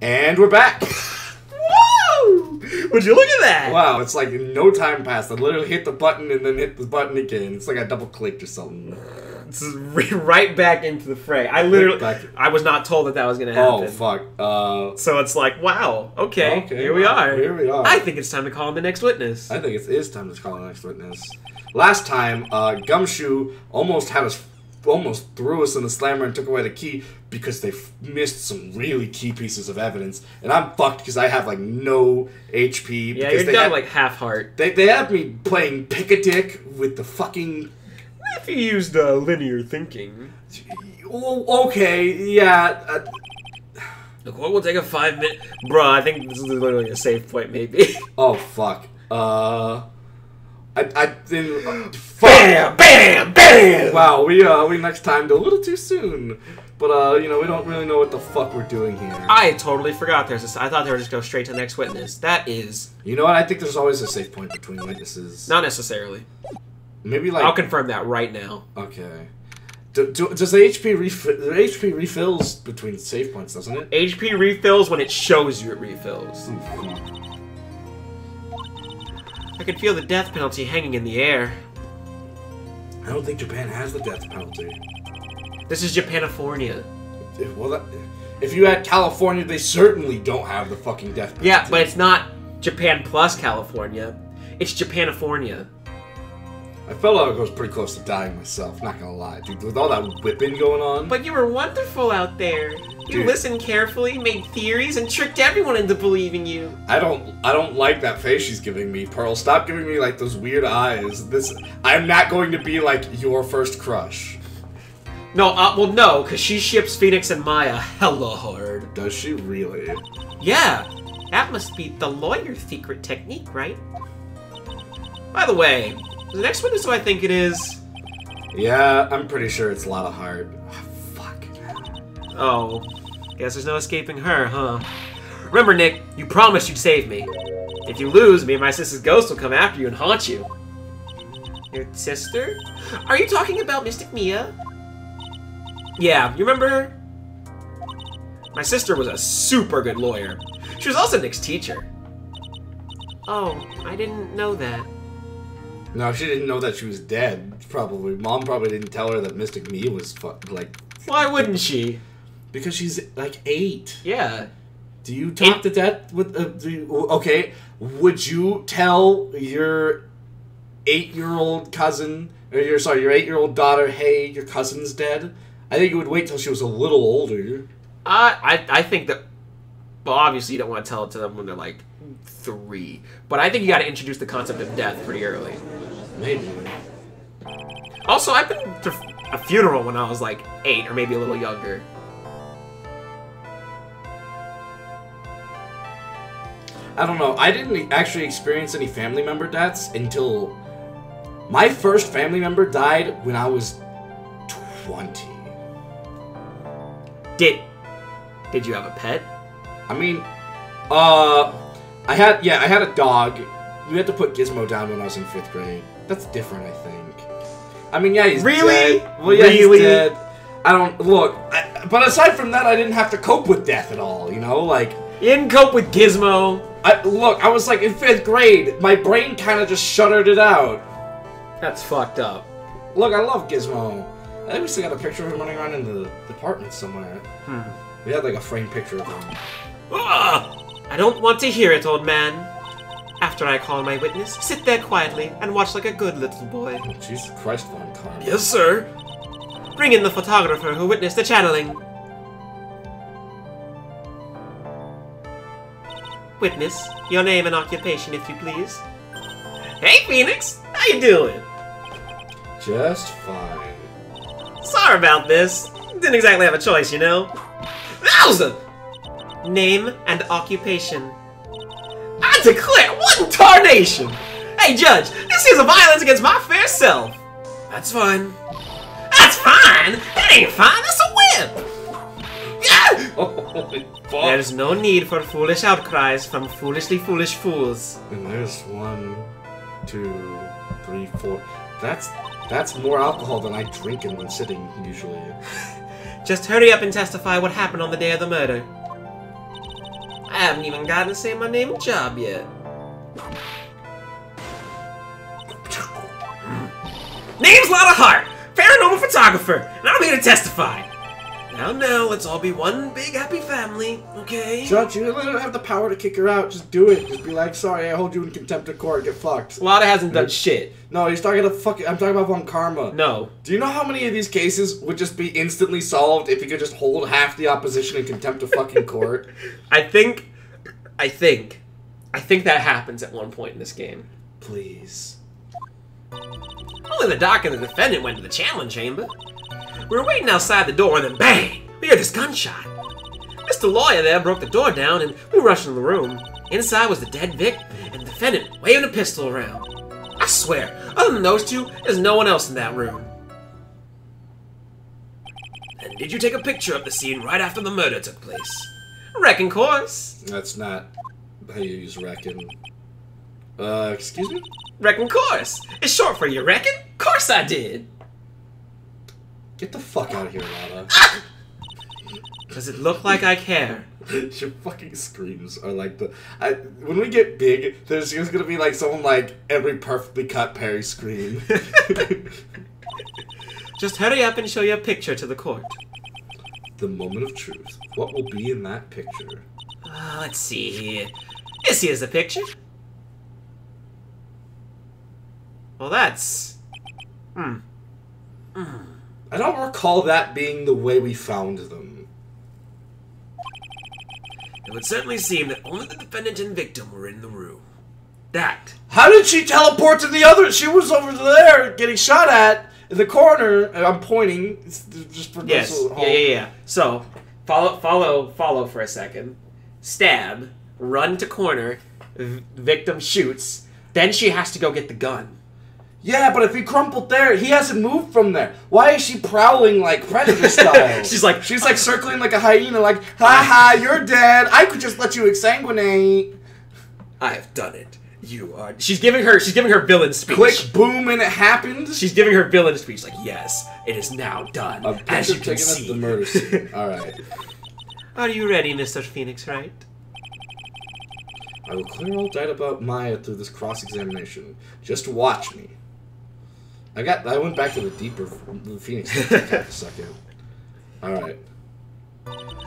And we're back! Woo! Would you look at that? Wow, it's like no time passed. I literally hit the button and then hit the button again. It's like I double clicked or something. It's right back into the fray. I was not told that was going to happen. Oh, fuck. So it's like, wow, okay, here we are. Here we are. I think it's time to call in the next witness. I think it is time to call in the next witness. Last time, Gumshoe almost threw us in the slammer and took away the key because they missed some really key pieces of evidence. And I'm fucked because I have, like, no HP. Yeah, you're down, like, half heart. They have me playing pick-a-dick with the fucking... If you used linear thinking. Okay, yeah. Look, what will take a 5 minute... Bruh, I think this is literally a save point, maybe. Oh, fuck. I didn't... Bam! Bam! Bam! Wow, we next timed a little too soon. But, you know, we don't really know what the fuck we're doing here. I totally forgot there's a... I thought they were just go straight to the next witness. That is... You know what? I think there's always a save point between witnesses. Not necessarily. Maybe, like... I'll confirm that right now. Okay. Does the HP refills between save points, doesn't it? HP refills when it shows you it refills. I can feel the death penalty hanging in the air. I don't think Japan has the death penalty. This is Japanifornia. Well, if you had California, they certainly don't have the fucking death penalty. Yeah, but it's not Japan plus California. It's Japanifornia. I felt like I was pretty close to dying myself, not gonna lie, dude. With all that whipping going on. But you were wonderful out there. You listened carefully, made theories, and tricked everyone into believing you. I don't like that face she's giving me, Pearl. Stop giving me like those weird eyes. I'm not going to be like your first crush. No, well, no, because she ships Pheonix and Maya hella hard. Does she really? Yeah, that must be the lawyer's secret technique, right? By the way, the next witness who I think it is... Yeah, I'm pretty sure it's Lotta Hart. Oh, fuck. Oh, guess there's no escaping her, huh? Remember, Nick, you promised you'd save me. If you lose, me and my sister's ghost will come after you and haunt you. Your sister? Are you talking about Mystic Mia? Yeah, you remember her? My sister was a super good lawyer. She was also Nick's teacher. Oh, I didn't know that. No, she didn't know that she was dead, probably. Mom probably didn't tell her that Mystic Mia was, like... Why wouldn't she? Because she's, like, 8. Yeah. Do you talk to that with... okay, would you tell your 8-year-old cousin... Or your 8-year-old daughter, hey, your cousin's dead? I think you would wait till she was a little older. I think that... Well, obviously you don't want to tell it to them when they're, like, 3. But I think you got to introduce the concept of death pretty early. Maybe. Also, I've been to a funeral when I was like 8 or maybe a little younger. I don't know. I didn't actually experience any family member deaths until my first family member died when I was 20. Did you have a pet? I mean, I had a dog. We had to put Gizmo down when I was in 5th grade. That's different, I think. I mean, yeah, he's really dead. Well, yeah, he's dead. I don't look. But aside from that, I didn't have to cope with death at all. You know, like you didn't cope with Gizmo. Look, I was like in 5th grade. My brain kind of just shuttered it out. That's fucked up. Look, I love Gizmo. I think we still got a picture of him running around in the apartment somewhere. We had like a framed picture of him. I don't want to hear it, old man. After I call my witness, sit there quietly and watch like a good little boy. Oh, Jesus Christ, Von Karma. Yes, sir. Bring in the photographer who witnessed the channeling. Witness, your name and occupation, if you please. Hey, Pheonix! How you doing? Just fine. Sorry about this. Didn't exactly have a choice, you know. Wowza! Name and occupation. I declare, what in tarnation! Hey, Judge, this is a violence against my fair self. That's fine. That's fine? That ain't fine, that's a whip! Yeah! There's no need for foolish outcries from foolishly foolish fools. And there's 1, 2, 3, 4. That's more alcohol than I drink in one sitting, usually. Just hurry up and testify what happened on the day of the murder. I haven't even gotten to say my name and job yet. Name's Lotta Hart, paranormal photographer, and I'm here to testify. Now, let's all be one big happy family, okay? Judge, you don't have the power to kick her out. Just do it. Just be like, sorry, I hold you in contempt of court. Get fucked. Lotta hasn't done shit. No, he's talking to I'm talking about Von Karma. No. Do you know how many of these cases would just be instantly solved if you could just hold half the opposition in contempt of fucking court? I think that happens at one point in this game. Please. Only the doc and the defendant went to the channeling chamber. We were waiting outside the door, and then bang! We heard this gunshot. Mr. Lawyer there broke the door down, and we rushed into the room. Inside was the dead Vic, and the defendant waving a pistol around. I swear, other than those two, there's no one else in that room. And did you take a picture of the scene right after the murder took place? Reckon course. That's not how you use reckon. Excuse me? Reckon course. It's short for you reckon? Course I did. Get the fuck out of here, Lotta. Does it look like I care? Your fucking screams are like when we get big, there's gonna be like someone like every perfectly cut Perry scream. Just hurry up and show your picture to the court. The moment of truth. What will be in that picture? Let's see here. This here's the picture. Well, that's... I don't recall that being the way we found them. It would certainly seem that only the defendant and victim were in the room. That. How did she teleport to the other? She was over there getting shot at in the corner. I'm pointing. Just for yes. Yeah. So, follow for a second. Stab. Run to corner. Victim shoots. Then she has to go get the gun. Yeah, but if he crumpled there, he hasn't moved from there. Why is she prowling like Predator style? She's like circling like a hyena, like, ha, you're dead. I could just let you exsanguinate. I've done it. You are. She's giving her villain speech. Click, boom, and it happened. She's giving her villain speech, like, yes, it is now done. As you can see. The murder scene. All right. Are you ready, Mr. Pheonix, Wright? I will clear all doubt about Maya through this cross-examination. Just watch me. I went back to the deeper Pheonix for a second. Alright.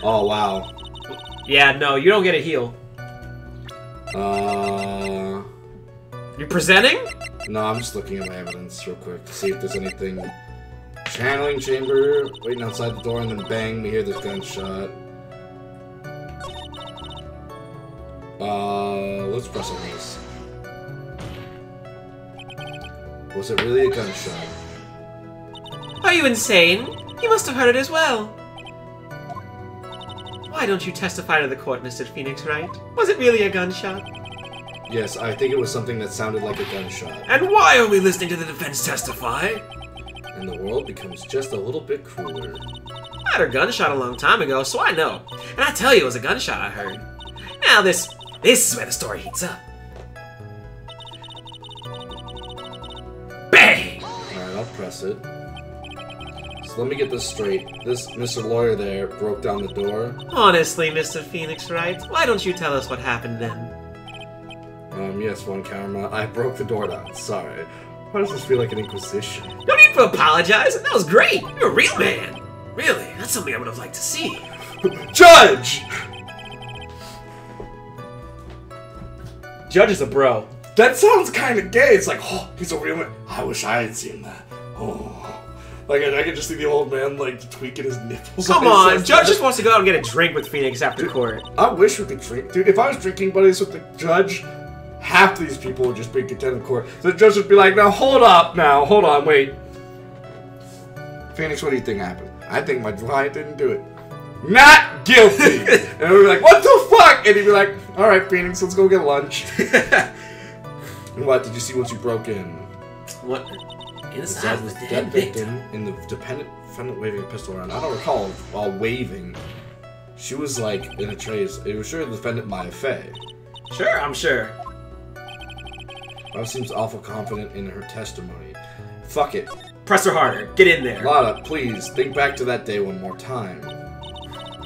Oh, wow. Yeah, no, you don't get a heal. You're presenting? No, I'm just looking at my evidence real quick to see if there's anything. Channeling chamber, waiting outside the door, and then bang, we hear this gunshot. Let's press on this. Was it really a gunshot? Are you insane? You must have heard it as well. Why don't you testify to the court, Mr. Pheonix, Wright? Was it really a gunshot? Yes, I think it was something that sounded like a gunshot. And why are we listening to the defense testify? And the world becomes just a little bit cooler. I heard a gunshot a long time ago, so I know. And I tell you it was a gunshot I heard. Now this is where the story heats up. Bang! Alright, I'll press it. So let me get this straight. This Mr. Lawyer there broke down the door. Honestly, Mr. Pheonix, Wright, why don't you tell us what happened then? Yes, Von Karma. I broke the door down. Sorry. Why does this feel like an inquisition? No need to apologize. That was great. You're a real man. Really, that's something I would have liked to see. Judge! Judge is a bro. That sounds kind of gay. It's like, oh, he's a real man. I wish I had seen that. Oh. Like, I could just see the old man, like, tweaking his nipples. Come on, Judge just wants to go out and get a drink with Pheonix after court. I wish we could drink. Dude, if I was drinking buddies with the judge, half these people would just be content in court. The judge would be like, now, hold up, now, hold on, wait. Pheonix, what do you think happened? I think my client didn't do it. Not guilty! And we'd be like, what the fuck? And he'd be like, alright, Pheonix, let's go get lunch. And what did you see once you broke in? What? Inside was the dead victim. And the defendant waving a pistol around. I don't recall while waving. She was like in a trace. It was sure the defendant Maya Fey. Sure, I'm sure. Lotta seems awful confident in her testimony. Fuck it. Press her harder. Get in there. Lotta, please, think back to that day one more time.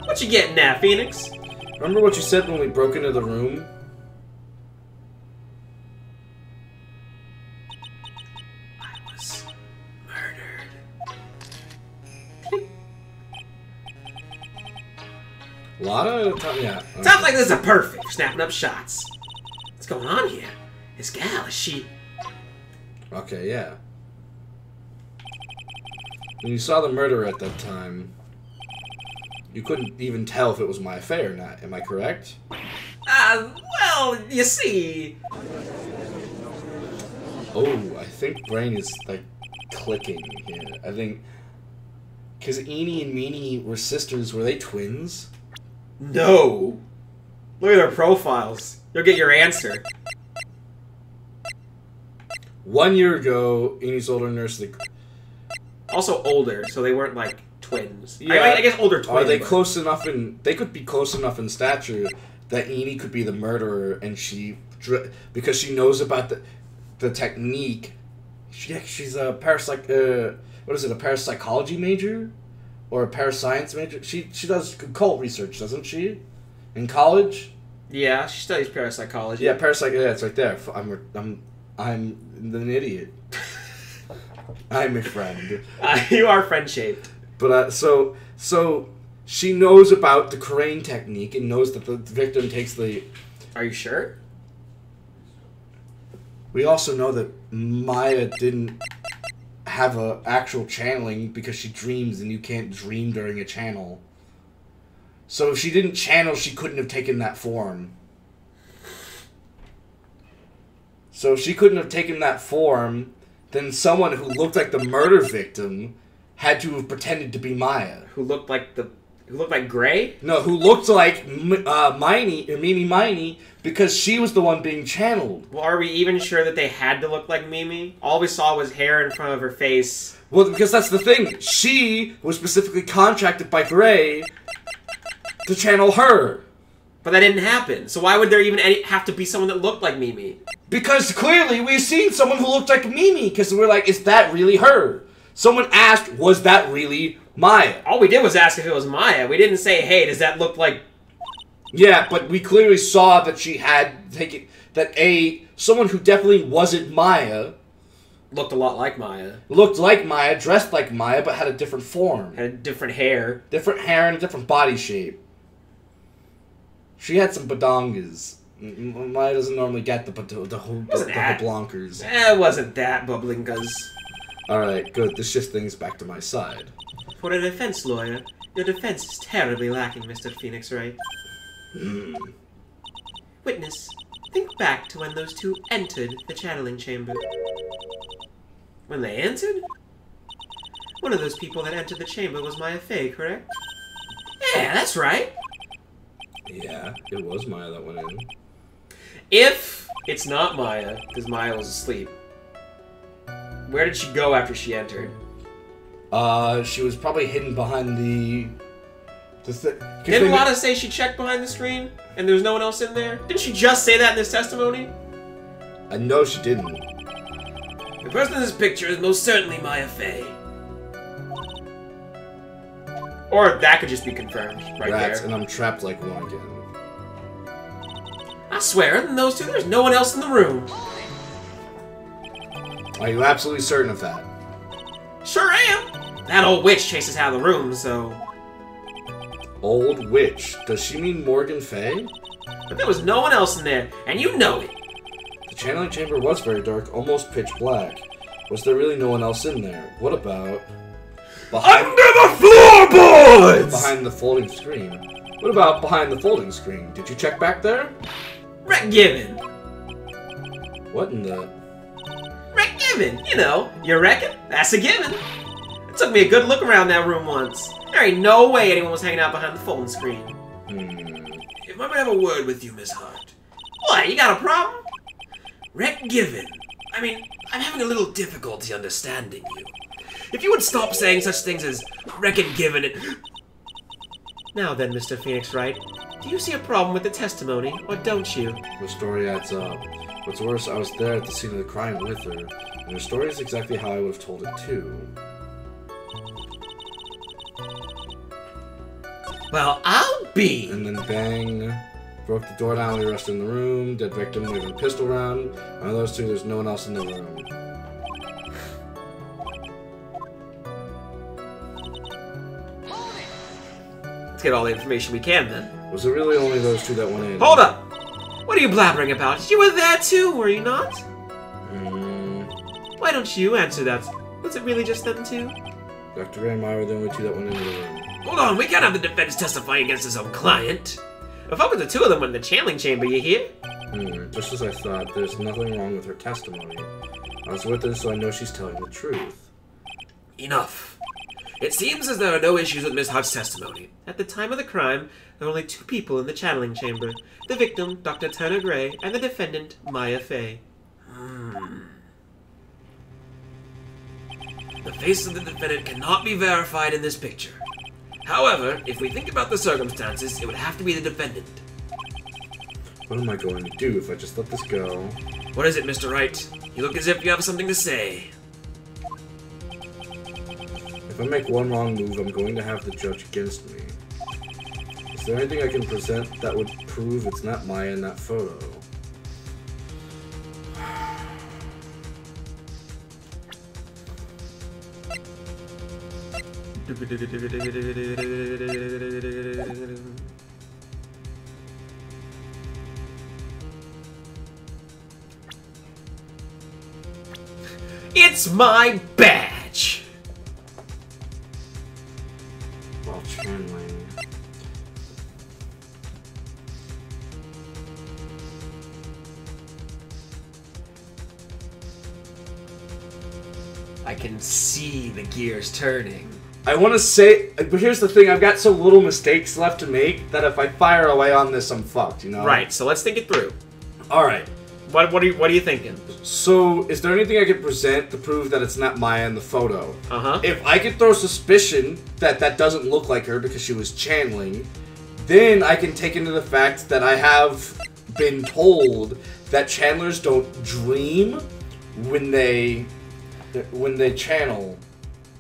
What you getting at, Pheonix? Remember what you said when we broke into the room? I was murdered. A lot of time, yeah. Stuff like this is perfect for snapping up shots. What's going on here? This gal, is she... Okay, yeah. When you saw the murderer at that time, you couldn't even tell if it was my affair or not. Am I correct? Well, you see... Oh, I think brain is, like, clicking here. I think... Because Eenie and Meanie were sisters. Were they twins? No. Look at their profiles. You'll get your answer. 1 year ago, Enie's older nurse... Also older, so they weren't, like, twins. Yeah. I guess older twins. Are they close enough in... They could be close enough in stature that Eenie could be the murderer, and she... Because she knows about the technique... She's a what is it, a parapsychology major? Or a parascience major? She does occult research, doesn't she? In college? Yeah, she studies parapsychology. Yeah, parapsych... Yeah, it's right there. I'm an idiot. I'm a friend. You are friend-shaped. But, so she knows about the crane technique and knows that the victim takes the... Are you sure? We also know that Maya didn't have a actual channeling because she dreams and you can't dream during a channel. So if she didn't channel, she couldn't have taken that form. So if she couldn't have taken that form, then someone who looked like the murder victim had to have pretended to be Maya. Who looked like Gray? No, who looked like Mimi Miney because she was the one being channeled. Well, are we even sure that they had to look like Mimi? All we saw was hair in front of her face. Well, because that's the thing. She was specifically contracted by Gray to channel her. But that didn't happen. So why would there even have to be someone that looked like Mimi? Because clearly we've seen someone who looked like Mimi, because we're like, is that really her? Someone asked, was that really Maya? All we did was ask if it was Maya. We didn't say, hey, does that look like... Yeah, but we clearly saw that she had taken... That someone who definitely wasn't Maya... Looked a lot like Maya. Looked like Maya, dressed like Maya, but had a different form. Had different hair. Different hair and a different body shape. She had some badongas. Maya doesn't normally get the blankers. It wasn't that, Bubblingas. Alright, good. This shifts things back to my side. For a defense lawyer, your defense is terribly lacking, Mr. Pheonix, Wright. Witness, think back to when those two entered the channeling chamber. When they entered? One of those people that entered the chamber was Maya Fey, correct? Yeah, that's right. Yeah, it was Maya that went in. If it's not Maya, because Maya was asleep, where did she go after she entered? She was probably hidden behind the Didn't Lana say she checked behind the screen and there was no one else in there? Didn't she just say that in this testimony? I know she didn't. The person in this picture is most certainly Maya Fey. Or that could just be confirmed right there. And I'm trapped like one again. I swear, other than those two, there's no one else in the room. Are you absolutely certain of that? Sure am. That old witch chases out of the room, so... Old witch? Does she mean Morgan Fey? But there was no one else in there, and you know it. The channeling chamber was very dark, almost pitch black. Was there really no one else in there? What about... Under the floorboards! Behind the folding screen. What about behind the folding screen? Did you check back there? Wreck given. What in the... Wreck given. You know, you reckon? That's a given. It took me a good look around that room once. There ain't no way anyone was hanging out behind the folding screen. If I might have a word with you, Miss Hart. What, you got a problem? Wreck given. I mean, I'm having a little difficulty understanding you. If you would stop saying such things as reckon given it... Now then, Mr. Pheonix Wright, do you see a problem with the testimony, or don't you? The story adds up. What's worse, I was there at the scene of the crime with her, and her story is exactly how I would have told it too. Well, I'll be? And then bang. Broke the door down, we rushed in the room. Dead victim waving a pistol around. One of those two, there's no one else in the room. Let's get all the information we can then. Was it really only those two that went in? Hold up! What are you blabbering about? You were there too, were you not? Why don't you answer that? Was it really just them two? Dr. Ray and Maya were the only two that went into the room. Hold on, we can't have the defense testifying against his own client. If I was the two of them went in the channeling chamber, you hear? Just as I thought, there's nothing wrong with her testimony. I was with her, so I know she's telling the truth. Enough. It seems as there are no issues with Miss Hutt's testimony. At the time of the crime, there were only two people in the channeling chamber. The victim, Dr. Turner Gray, and the defendant, Maya Fey. The face of the defendant cannot be verified in this picture. However, if we think about the circumstances, it would have to be the defendant. What am I going to do if I just let this go? What is it, Mr. Wright? You look as if you have something to say. If I make one wrong move, I'm going to have the judge against me. Is there anything I can present that would prove it's not Maya in that photo? It's my badge! While channeling. I can see the gears turning. I want to say, but here's the thing, I've got so little mistakes left to make that if I fire away on this, I'm fucked, you know? Right, so let's think it through. Alright. What are you thinking? So, is there anything I could present to prove that it's not Maya in the photo? Uh-huh. If I could throw suspicion that that doesn't look like her because she was channeling, then I can take into the fact that I have been told that channelers don't dream when they channel.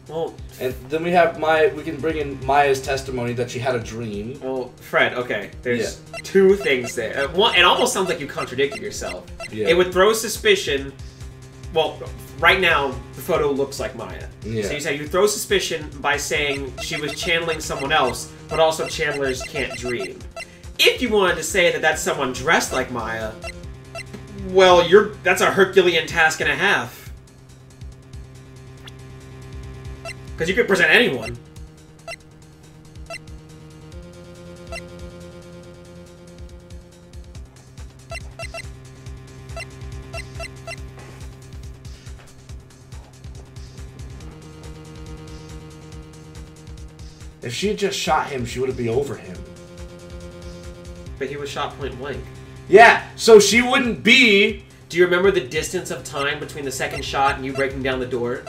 Well, and then we can bring in Maya's testimony that she had a dream. Well, Fred, okay, there's two things there. One, it almost sounds like you contradicted yourself. Yeah. It would throw suspicion. Well, right now the photo looks like Maya. Yeah. So you say you throw suspicion by saying she was channeling someone else, but also channelers can't dream. If you wanted to say that that's someone dressed like Maya, well, that's a Herculean task and a half. Because you could present anyone. If she had just shot him, she would be over him. But he was shot point blank. Yeah, so she wouldn't be... Do you remember the distance of time between the second shot and you breaking down the door?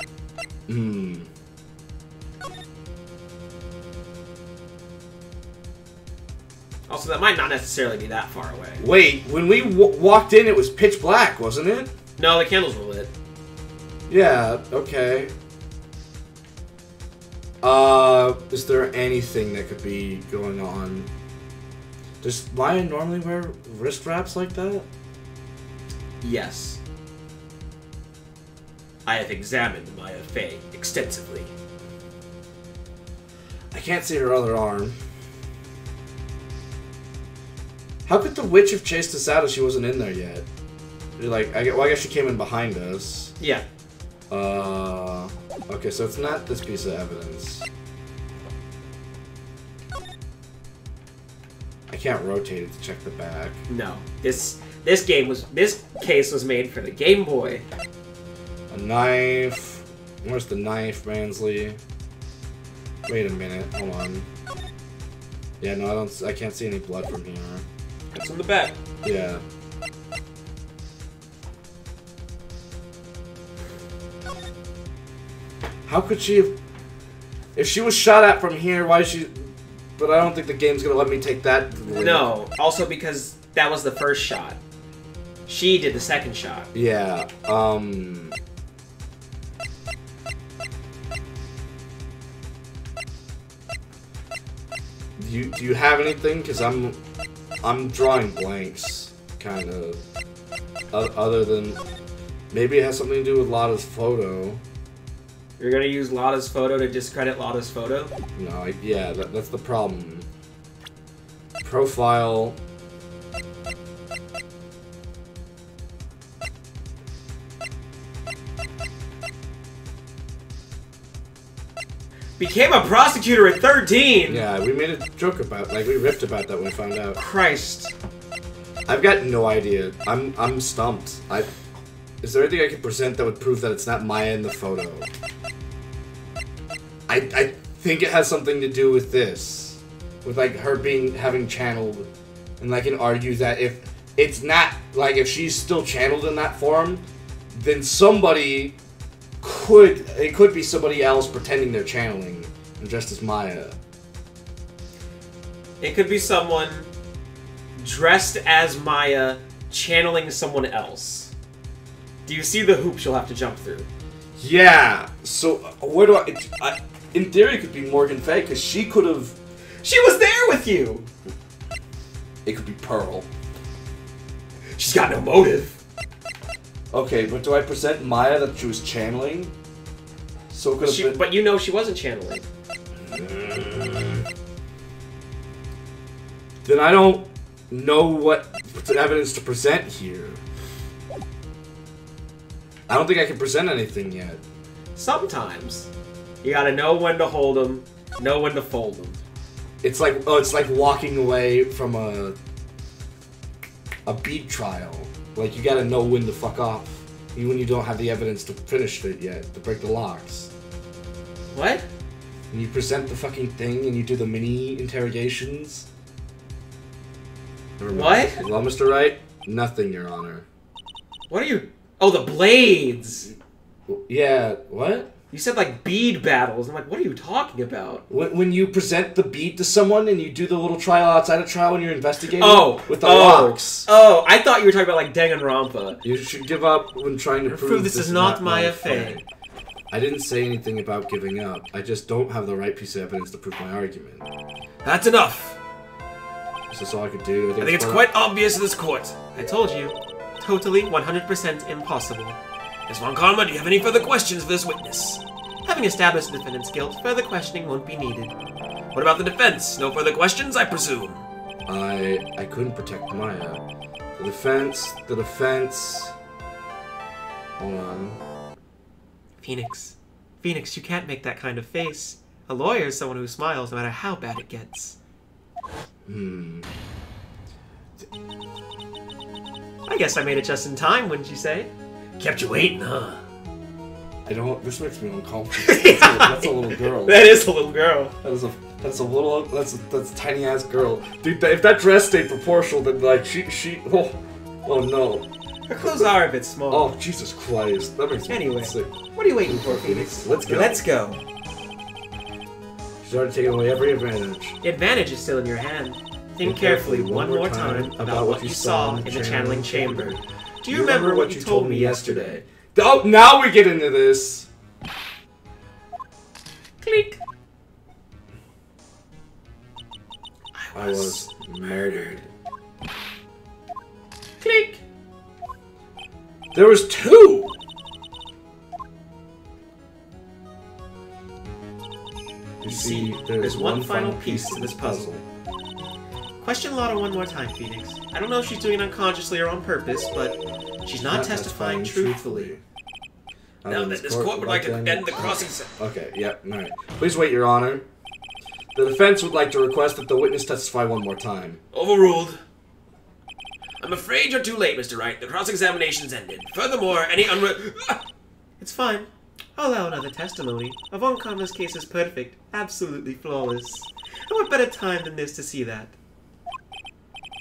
Also, that might not necessarily be that far away. Wait, when we walked in, it was pitch black, wasn't it? No, the candles were lit. Yeah, okay. Is there anything that could be going on? Does Maya normally wear wrist wraps like that? Yes. I have examined Maya Fey extensively. I can't see her other arm. How could the witch have chased us out if she wasn't in there yet? Like, I guess she came in behind us. Yeah. Okay, so it's not this piece of evidence. I can't rotate it to check the back. No. This case was made for the Game Boy. A knife. Where's the knife, Mansley? Wait a minute, hold on. Yeah, no, I can't see any blood from here. It's in the back. Yeah. How could she have... If she was shot at from here, why is she... But I don't think the game's gonna let me take that. No, also because that was the first shot. She did the second shot. Yeah, Do you have anything? Because I'm drawing blanks, kind of. Other than maybe it has something to do with Lotta's photo. You're gonna use Lotta's photo to discredit Lotta's photo? No, yeah, that's the problem. Profile. Became a prosecutor at 13! Yeah, we made a joke about, like, we riffed about that when we found out. Christ. I've got no idea. I'm stumped. Is there anything I can present that would prove that it's not Maya in the photo? I think it has something to do with this. With, like, her having channeled. And I can argue that if it's not, like, if she's still channeled in that form, then somebody it could be somebody else pretending they're channeling and dressed as Maya. It could be someone dressed as Maya channeling someone else. Do you see the hoops you'll have to jump through? Yeah. So where do I in theory, it could be Morgan Fay because she could have. She was there with you. It could be Pearl. She's got no motive. Okay, but do I present Maya that she was channeling? So it could have been. But you know she wasn't channeling. Then I don't know what evidence to present here. I don't think I can present anything yet. Sometimes. You gotta know when to hold them, know when to fold them. It's like walking away from a beat trial. Like, you gotta know when to fuck off. Even when you don't have the evidence to finish it yet, to break the locks. What? When you present the fucking thing and you do the mini interrogations. What? Well, Mr. Wright, nothing, Your Honor. What are you... Oh, the blades! Yeah, what? You said, like, bead battles. I'm like, what are you talking about? When you present the bead to someone and you do the little trial outside of trial when you're investigating with the locks. locks. Oh, I thought you were talking about, like, Danganronpa. You should give up when trying to prove this is not Maya Fey. I didn't say anything about giving up. I just don't have the right piece of evidence to prove my argument. That's enough. Is this all I could do? I think it's quite obvious to this court. I told you. Totally, 100% impossible. Ms. Von Karma, do you have any further questions for this witness? Having established the defendant's guilt, further questioning won't be needed. What about the defense? No further questions, I presume? I couldn't protect Maya. The defense... Hold on. Pheonix. Pheonix, you can't make that kind of face. A lawyer is someone who smiles no matter how bad it gets. I guess I made it just in time, wouldn't you say? Kept you waiting, huh? This makes me uncomfortable. That's a little girl. That is a little girl. That's a tiny ass girl. Dude, if that dress stayed proportional, then like oh no. Her clothes are a bit small. Oh, Jesus Christ. That makes me sick. What are you waiting for, Pheonix? Let's go. Let's go. She's already taken away every advantage. The advantage is still in your hand. Think carefully one more time about what you saw in the channeling chamber. Do you remember what you told me yesterday? Oh, now we get into this. Click. I was murdered. Click. There was two. You see, there's one final piece to this puzzle. Question Lotta one more time, Pheonix. I don't know if she's doing it unconsciously or on purpose, but she's not testifying truthfully. Now that this court would like to end the crossing... Okay, yeah, alright. Please wait, Your Honor. The defense would like to request that the witness testify one more time. Overruled. I'm afraid you're too late, Mr. Wright. The cross-examination's ended. Furthermore, any It's fine. I'll allow another testimony. Von Karma's case is perfect. Absolutely flawless. And what better time than this to see that?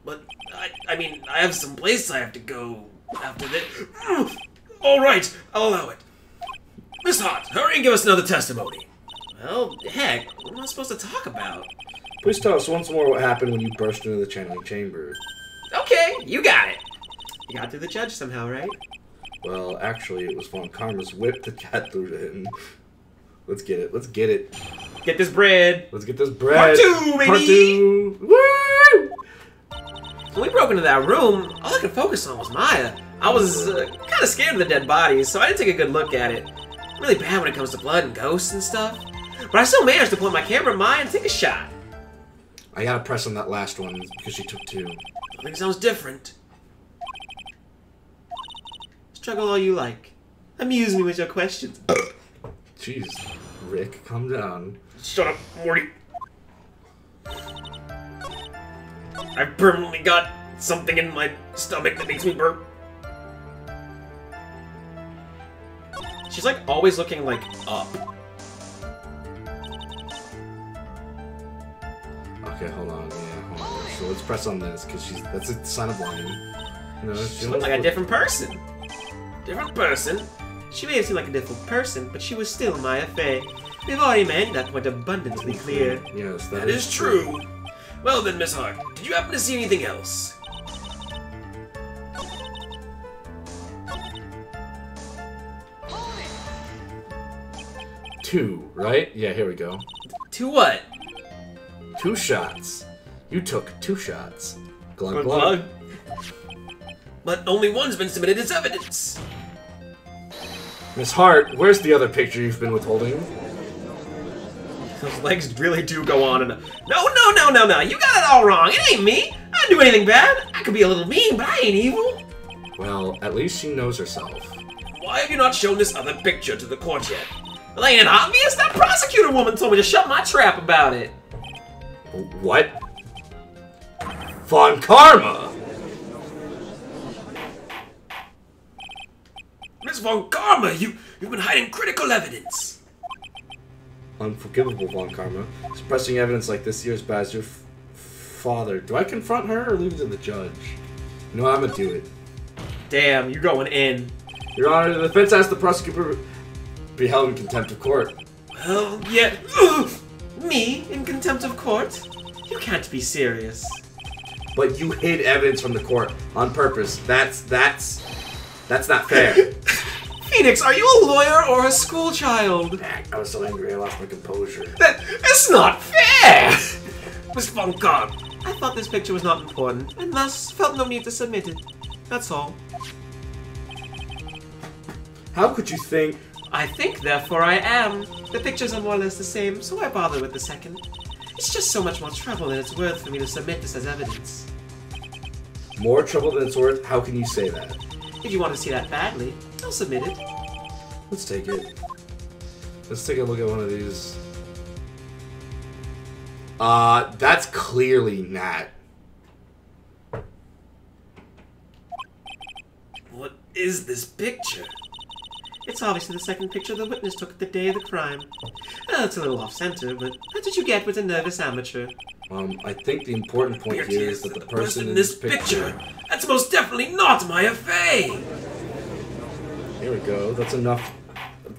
But, I mean, I have some place I have to go after this. Alright, I'll allow it. Miss Hart, hurry and give us another testimony. Well, heck, what am I supposed to talk about? Please tell us once more what happened when you burst into the channeling chamber. Okay, you got it. You got through the judge somehow, right? Well, actually, it was Von Karma's whip that got through to him. Let's get it. Let's get it. get this bread. Let's get this bread. Part 2, baby. Part 2. Woo! When we broke into that room, all I could focus on was Maya. I was kind of scared of the dead bodies, so I didn't take a good look at it. I'm really bad when it comes to blood and ghosts and stuff. But I still managed to point my camera at Maya and take a shot. I gotta press on that last one because she took 2. I think it sounds different. Struggle all you like. Amuse me with your questions. Jeez, Rick, calm down. Shut up, Morty. I've permanently got something in my stomach that makes me burp. She's like always looking like up. Okay, hold on. Yeah, hold on. So let's press on this because that's a sign of lying. You know, She looked like a different person. Different person? She may have seemed like a different person, but she was still Maya Fey. We've already made that point abundantly clear. Yes, That is true. Well then, Miss Hart, did you happen to see anything else? Two, right? Yeah, here we go. To what? 2 shots. You took 2 shots. Glug, Glug, glug. glug. But only one's been submitted as evidence. Miss Hart, where's the other picture you've been withholding? Those legs really do go on and on. No, you got it all wrong. It ain't me. I didn't do anything bad. I could be a little mean, but I ain't evil. Well, at least she knows herself. Why have you not shown this other picture to the court yet? Well, ain't it obvious? That prosecutor woman told me to shut my trap about it. What? Von Karma! Miss Von Karma, you've been hiding critical evidence. Unforgivable, Von Karma. Suppressing evidence like this year as bad as your father. Do I confront her or leave it to the judge? You know what, I'm gonna do it. Damn, you're going in. Your Honor, the defense asked the prosecutor be held in contempt of court. Well, yeah. Me in contempt of court? You can't be serious. But you hid evidence from the court on purpose. That's not fair. Pheonix, are you a lawyer or a school child? I was so angry I lost my composure. That's not fair! Miss Von Karma, I thought this picture was not important, and thus felt no need to submit it. That's all. How could you think? I think, therefore I am. The pictures are more or less the same, so why bother with the second? It's just so much more trouble than it's worth for me to submit this as evidence. More trouble than it's worth? How can you say that? If you want to see that badly, I'll submit it. Let's take it. Let's take a look at one of these. That's clearly Nat. What is this picture? It's obviously the second picture the witness took the day of the crime. It's a little off-center, but that's what you get with a nervous amateur. I think the important point here is that the person in this this picture... That's most definitely not Maya Fey! Here we go. That's enough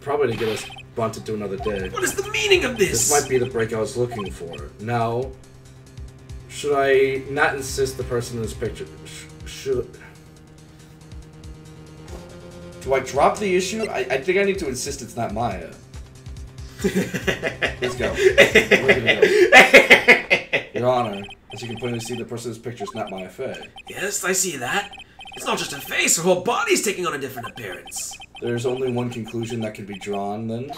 probably to get us bunted to another day. What is the meaning of this? This might be the break I was looking for. Now, should I not insist the person in this picture... Should... Do I drop the issue? I think I need to insist it's not Maya. Let's go. We're gonna go. Your Honor, as you can plainly see, the person in this picture is not Maya Fey. Yes, I see that. It's not just her face, her whole body's taking on a different appearance. There's only one conclusion that can be drawn, then.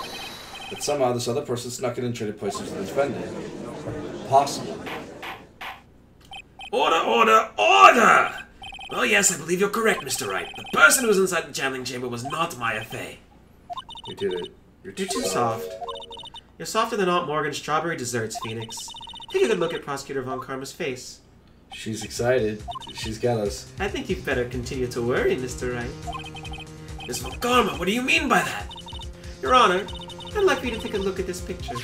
That somehow this other person snuck in and traded places with the defendant. Possible. Order, order, order! Well, yes, I believe you're correct, Mr. Wright. The person who was inside the channeling chamber was not Maya Fey. You did it. You're too soft. You're softer than Aunt Morgan's strawberry desserts, Pheonix. Take a good look at Prosecutor Von Karma's face. She's excited. She's got us. I think you'd better continue to worry, Mr. Wright. Miss Von Karma, what do you mean by that? Your Honor, I'd like for you to take a look at this picture.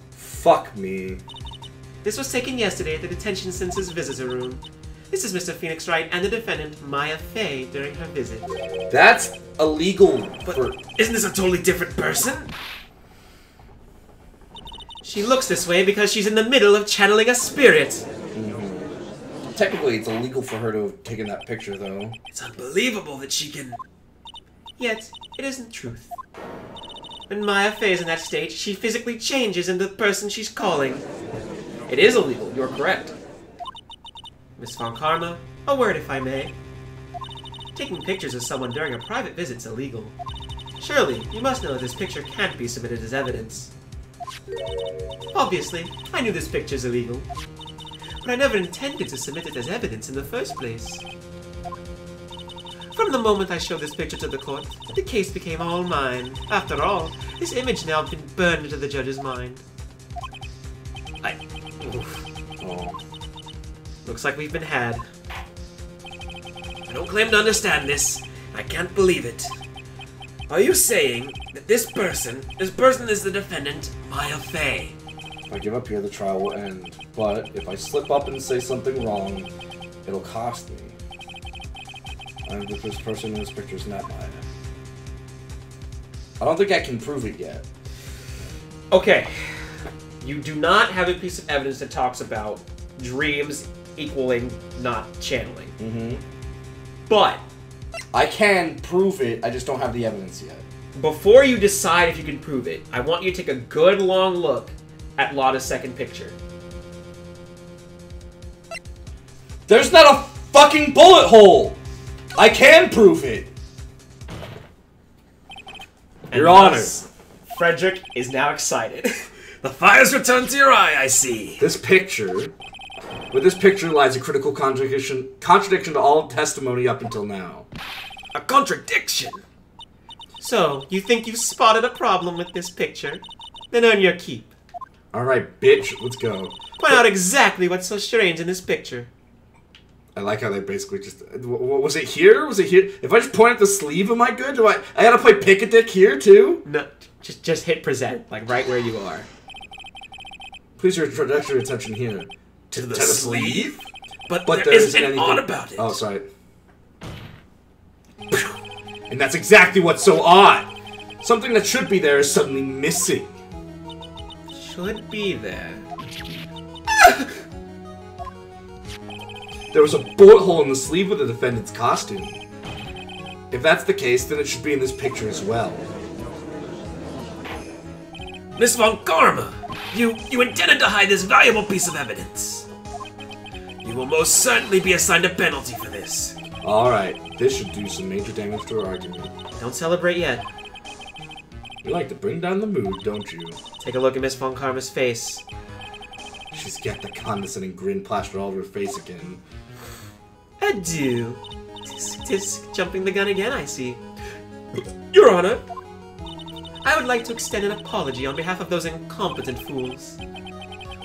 Fuck me. This was taken yesterday at the detention center's visitor room. This is Mr. Pheonix Wright and the defendant, Maya Fey, during her visit. That's illegal. But isn't this a totally different person? She looks this way because she's in the middle of channeling a spirit. Mm-hmm. Technically, it's illegal for her to have taken that picture, though. It's unbelievable that she can... Yet, it isn't truth. When Maya Fey is in that state, she physically changes into the person she's calling. It is illegal, you're correct. Miss Von Karma, a word if I may. Taking pictures of someone during a private visit's illegal. Surely, you must know that this picture can't be submitted as evidence. Obviously, I knew this picture's illegal. But I never intended to submit it as evidence in the first place. From the moment I showed this picture to the court, the case became all mine. After all, this image now has been burned into the judge's mind. Oh. Looks like we've been had. I don't claim to understand this. I can't believe it. Are you saying that this person is the defendant, Maya Fey? If I give up here, the trial will end. But if I slip up and say something wrong, it'll cost me. And if this person in this picture is not Maya. I don't think I can prove it yet. Okay. You do not have a piece of evidence that talks about dreams equaling not channeling. Mm-hmm. But I can prove it, I just don't have the evidence yet. before you decide if you can prove it, I want you to take a good long look at Lotta's second picture. There's not a fucking bullet hole! I can prove it! Your Honor. Frederick is now excited. The fire's returned to your eye, I see. This picture... With this picture lies a critical contradiction to all testimony up until now. A contradiction? So, you think you've spotted a problem with this picture? Then earn your keep. Alright, bitch, let's go. Point out exactly what's so strange in this picture. I like how they basically just... Was it here? Was it here? If I just point at the sleeve, am I good? Do I gotta play pick-a-dick here, too? No, just hit present, like right where you are. Please direct your attention here. To the sleeve? But there there isn't anything odd about it. Oh, sorry. And that's exactly what's so odd. Something that should be there is suddenly missing. Should be there. There was a bullet hole in the sleeve of the defendant's costume. If that's the case, then it should be in this picture as well. Miss Von Karma, you intended to hide this valuable piece of evidence. You will most certainly be assigned a penalty for this. Alright, this should do some major damage to our argument. Don't celebrate yet. You like to bring down the mood, don't you? Take a look at Miss Von Karma's face. She's got the condescending grin plastered all over her face again. Adieu. Tisk, jumping the gun again, I see. Your Honor, I would like to extend an apology on behalf of those incompetent fools.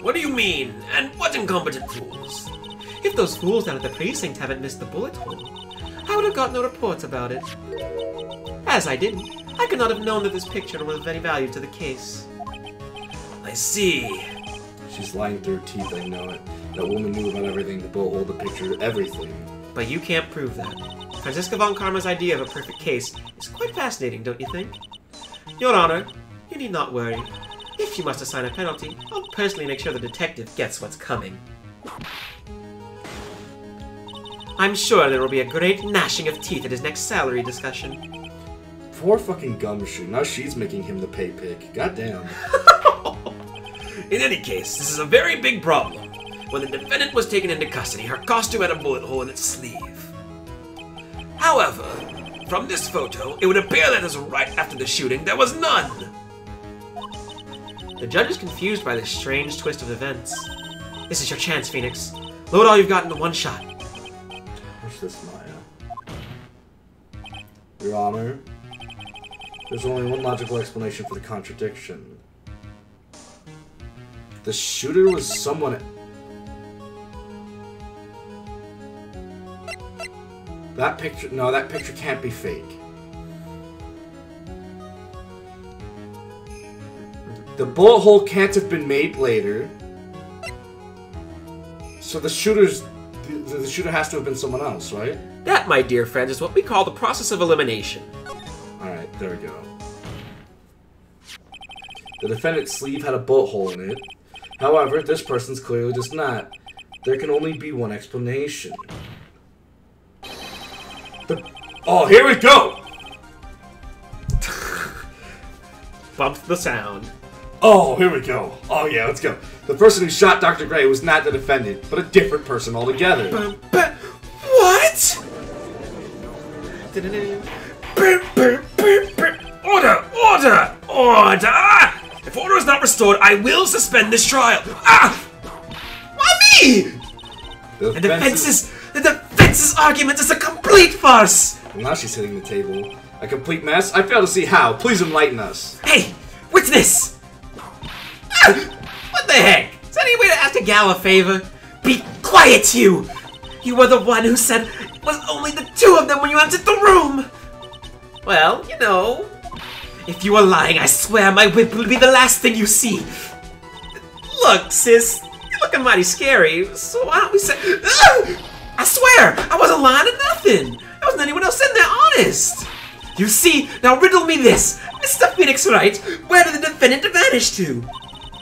What do you mean? And what incompetent fools? If those fools down at the precinct haven't missed the bullet hole, I would have got no reports about it. As I didn't, I could not have known that this picture was of any value to the case. I see. She's lying through her teeth, I know it. That woman knew about everything, the bullet hole, the picture, everything. But you can't prove that. Franziska Von Karma's idea of a perfect case is quite fascinating, don't you think? Your Honor, you need not worry. If you must assign a penalty, I'll personally make sure the detective gets what's coming. I'm sure there will be a great gnashing of teeth at his next salary discussion. Poor fucking Gumshoe, now she's making him the pay pig. Goddamn. In any case, this is a very big problem. When the defendant was taken into custody, her costume had a bullet hole in its sleeve. However, from this photo, it would appear that as right after the shooting, there was none. The judge is confused by this strange twist of events. This is your chance, Pheonix. Load all you've got into one shot. What's this, Maya? Your Honor, there's only one logical explanation for the contradiction. The shooter was someone... That picture... No, that picture can't be fake. The bullet hole can't have been made later. So the shooter's... The shooter has to have been someone else, right? That, my dear friends, is what we call the process of elimination. Alright, there we go. The defendant's sleeve had a bullet hole in it. However, this person's clearly does not. There can only be one explanation. Oh, here we go! bumps the sound. Oh, here we go. Oh yeah, let's go. The person who shot Dr. Gray was not the defendant, but a different person altogether. What? Order! Order! Order! If order is not restored, I will suspend this trial. Ah! Why me? The defense's argument is a complete farce. Well, now she's hitting the table. A complete mess? I fail to see how. Please enlighten us. Hey, witness! What the heck? Is that any way to ask a gal a favor? Be quiet, you! You were the one who said it was only the two of them when you entered the room! Well, you know. If you are lying, I swear my whip will be the last thing you see. Look, sis, you're looking mighty scary, so why don't we say... I swear, I wasn't lying to nothing. There wasn't anyone else in there, honest. You see, now riddle me this. Mr. Pheonix Wright, where did the defendant vanish to?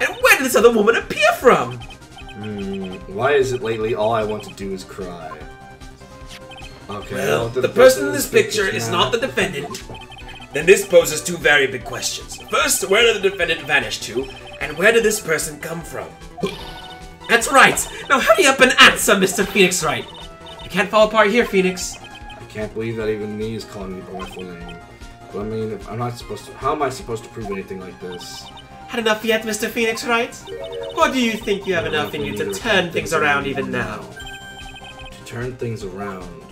And where did this other woman appear from? Why is it lately all I want to do is cry? Okay. Well, the person in this picture is not the defendant. Then this poses two very big questions. First, where did the defendant vanish to? And where did this person come from? That's right. Now hurry up and answer, Mr. Pheonix Wright. You can't fall apart here, Pheonix. I can't believe that even me is calling you by my full name. But I mean, I'm not supposed to. How am I supposed to prove anything like this? Had enough yet, Mr. Pheonix Wright? Or do you think you have enough in you to turn things around even now? To turn things around.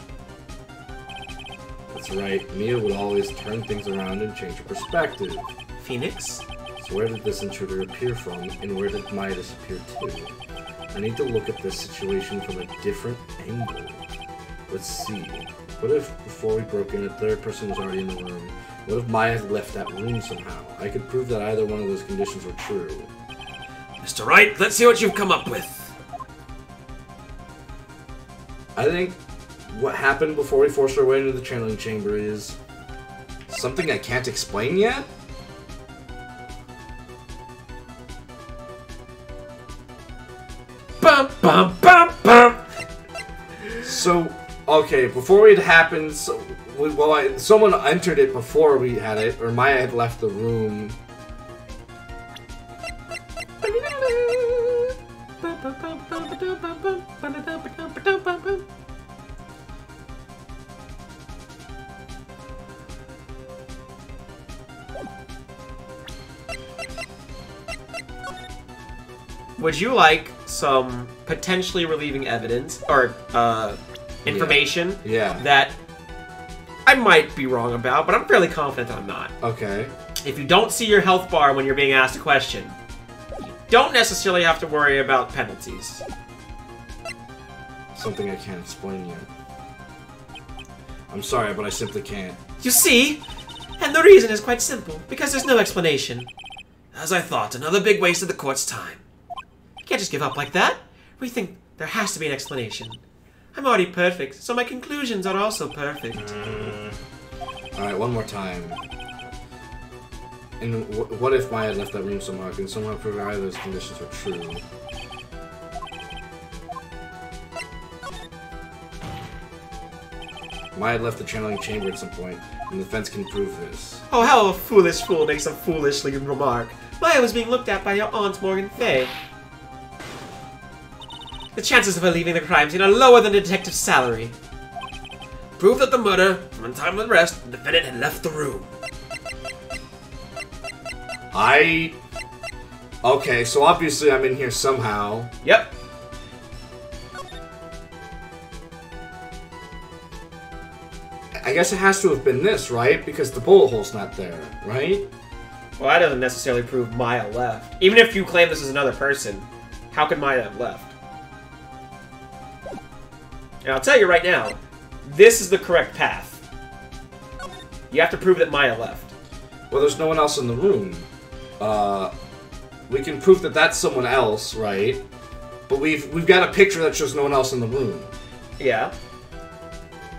That's right. Mia would always turn things around and change her perspective. Pheonix? So where did this intruder appear from, and where did Maya disappear to? I need to look at this situation from a different angle. Let's see. What if, before we broke in, a third person was already in the room? What if Maya had left that room somehow? I could prove that either one of those conditions were true. Mr. Wright, let's see what you've come up with. I think what happened before we forced our way into the channeling chamber is something I can't explain yet? Bum, bum, bum, bum. So, okay, before it happened, someone entered it before we had it, or Maya had left the room. Would you like some potentially relieving evidence, or information that I might be wrong about, but I'm fairly confident that I'm not. Okay. If you don't see your health bar when you're being asked a question, you don't necessarily have to worry about penalties. Something I can't explain yet. I'm sorry, but I simply can't. You see? And the reason is quite simple, because there's no explanation. As I thought, another big waste of the court's time. You can't just give up like that. We think there has to be an explanation. I'm already perfect, so my conclusions are also perfect. Alright, one more time. And what if Maya left that room somehow? Can somehow prove either of those conditions are true? Maya left the channeling chamber at some point, and the defense can prove this. Oh, how a foolish fool makes a foolishly remark. Maya was being looked at by your Aunt Morgan Fay. The chances of her leaving the crime scene are lower than a detective's salary. Prove that the murder, from the time of the arrest, the defendant had left the room. Okay, so obviously I'm in here somehow. Yep. I guess it has to have been this, right? Because the bullet hole's not there, right? Well, that doesn't necessarily prove Maya left. Even if you claim this is another person, how could Maya have left? And I'll tell you right now, this is the correct path. You have to prove that Maya left. Well, there's no one else in the room. We can prove that that's someone else, right? But we've got a picture that shows no one else in the room. Yeah.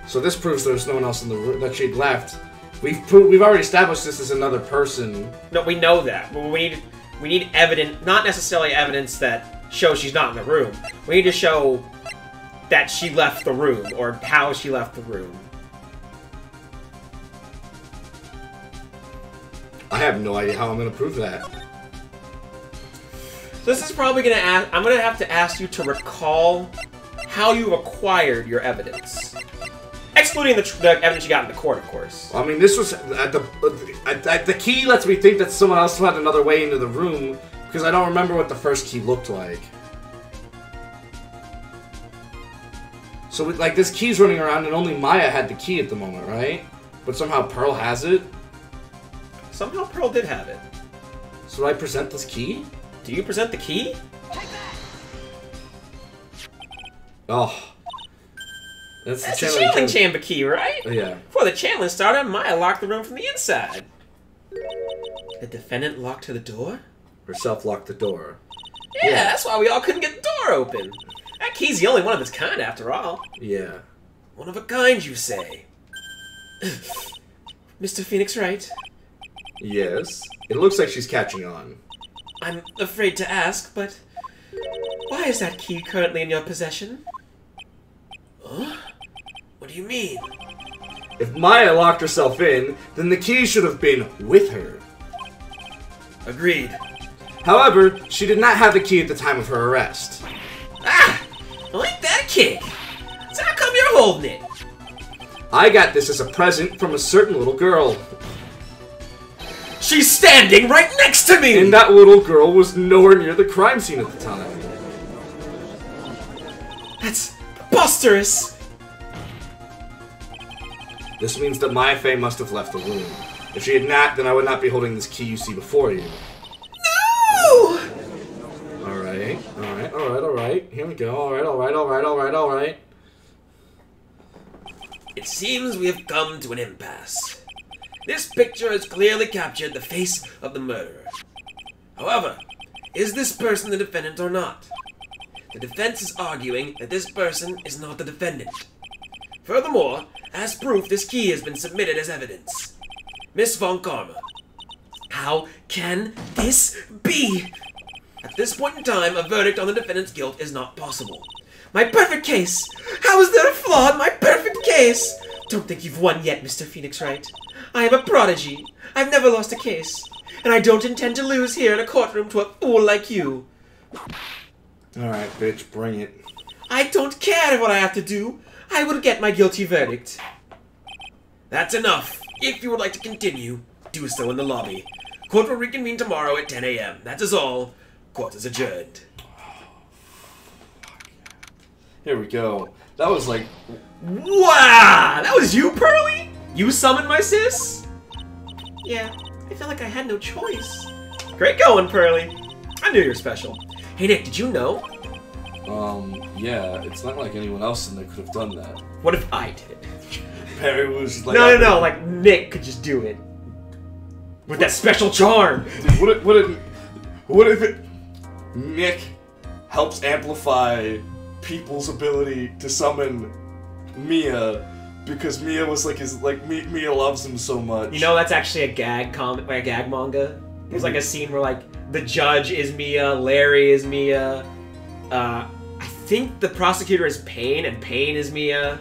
So this proves there's no one else in the room, that she'd left. We've already established this as another person. No, we know that. But we need evidence, not necessarily evidence that shows she's not in the room. We need to show that she left the room, or how she left the room. I have no idea how I'm gonna prove that. So this is probably gonna ask. I'm gonna have to ask you to recall how you acquired your evidence, excluding the evidence you got in the court, of course. I mean, this was at the key lets me think that someone else had another way into the room because I don't remember what the first key looked like. So like this key's running around and only Maya had the key at the moment, right? But somehow Pearl has it. Somehow Pearl did have it. So do I present this key? Do you present the key? Oh. That's the channeling chamber key, right? Yeah. Before the channeling started, Maya locked the room from the inside. The defendant locked to the door? Herself locked the door. Yeah, that's why we all couldn't get the door open. That key's the only one of its kind, after all. Yeah. One of a kind, you say? Mr. Pheonix Wright? Yes. It looks like she's catching on. I'm afraid to ask, but why is that key currently in your possession? Huh? What do you mean? If Maya locked herself in, then the key should have been with her. Agreed. However, she did not have the key at the time of her arrest. Ah! Well, ain't that a kick? So how come you're holding it? I got this as a present from a certain little girl. She's standing right next to me! And that little girl was nowhere near the crime scene at the time. That's preposterous! This means that Maya Fey must have left the room. If she had not, then I would not be holding this key you see before you. No! Alright, alright, alright, alright. Here we go. Alright, alright, alright, alright, alright. It seems we have come to an impasse. This picture has clearly captured the face of the murderer. However, is this person the defendant or not? The defense is arguing that this person is not the defendant. Furthermore, as proof, this key has been submitted as evidence. Miss Von Karma, how can this be? At this point in time, a verdict on the defendant's guilt is not possible. My perfect case! How is there a flaw in my perfect case? Don't think you've won yet, Mr. Pheonix Wright. I am a prodigy. I've never lost a case. And I don't intend to lose here in a courtroom to a fool like you. Alright, bitch, bring it. I don't care what I have to do. I will get my guilty verdict. That's enough. If you would like to continue, do so in the lobby. Court will reconvene tomorrow at 10 a.m. That is all. Court is adjourned. Here we go. That was like... Wow! That was you, Pearly? You summoned my sis? Yeah, I felt like I had no choice. Great going, Pearly. I knew you were special. Hey, Nick, did you know? Yeah, it's not like anyone else in there could have done that. What if I did? Perry was like... No, like Nick could just do it. With that special charm! Dude, what if it... Nick helps amplify people's ability to summon Mia because Mia was like Mia loves him so much. You know that's actually a gag comic, like a gag manga. There's like a scene where like the judge is Mia, Larry is Mia, I think the prosecutor is Pain and Pain is Mia.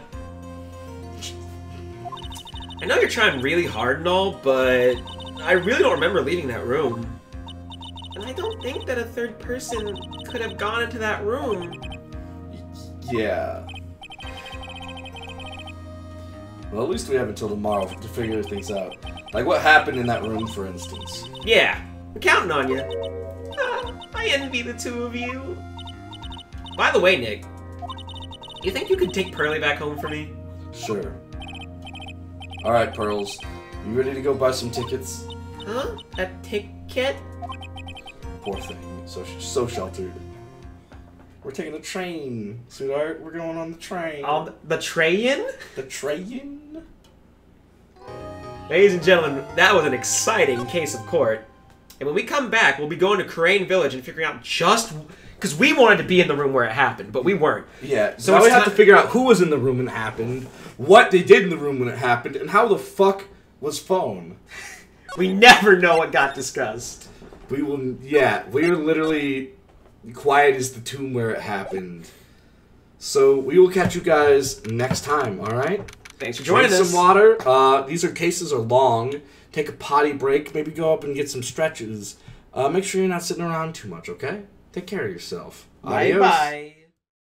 I know you're trying really hard and all, but I really don't remember leaving that room. And I don't think that a third person could have gone into that room. Yeah. Well, at least we have until tomorrow to figure things out. Like what happened in that room, for instance. Yeah, I'm counting on you. I envy the two of you. By the way, Nick, you think you could take Pearly back home for me? Sure. Alright, Pearls. You ready to go buy some tickets? Huh? A ticket? Poor thing. So sheltered. We're taking the train, sweetheart. We're going on the train. On the train? The train? Ladies and gentlemen, that was an exciting case of court. And when we come back, we'll be going to Crane Village and figuring out just... Because we wanted to be in the room where it happened, but we weren't. Yeah, so now we have to figure out who was in the room when it happened, what they did in the room when it happened, and how the fuck was Phone. We never know what got discussed. We will... Yeah, we're literally... quiet as the tomb where it happened. So we will catch you guys next time, alright? Thanks for joining Drink us. some water. These cases are long. Take a potty break. Maybe go up and get some stretches. Make sure you're not sitting around too much, okay? Take care of yourself. Adios. Bye-bye.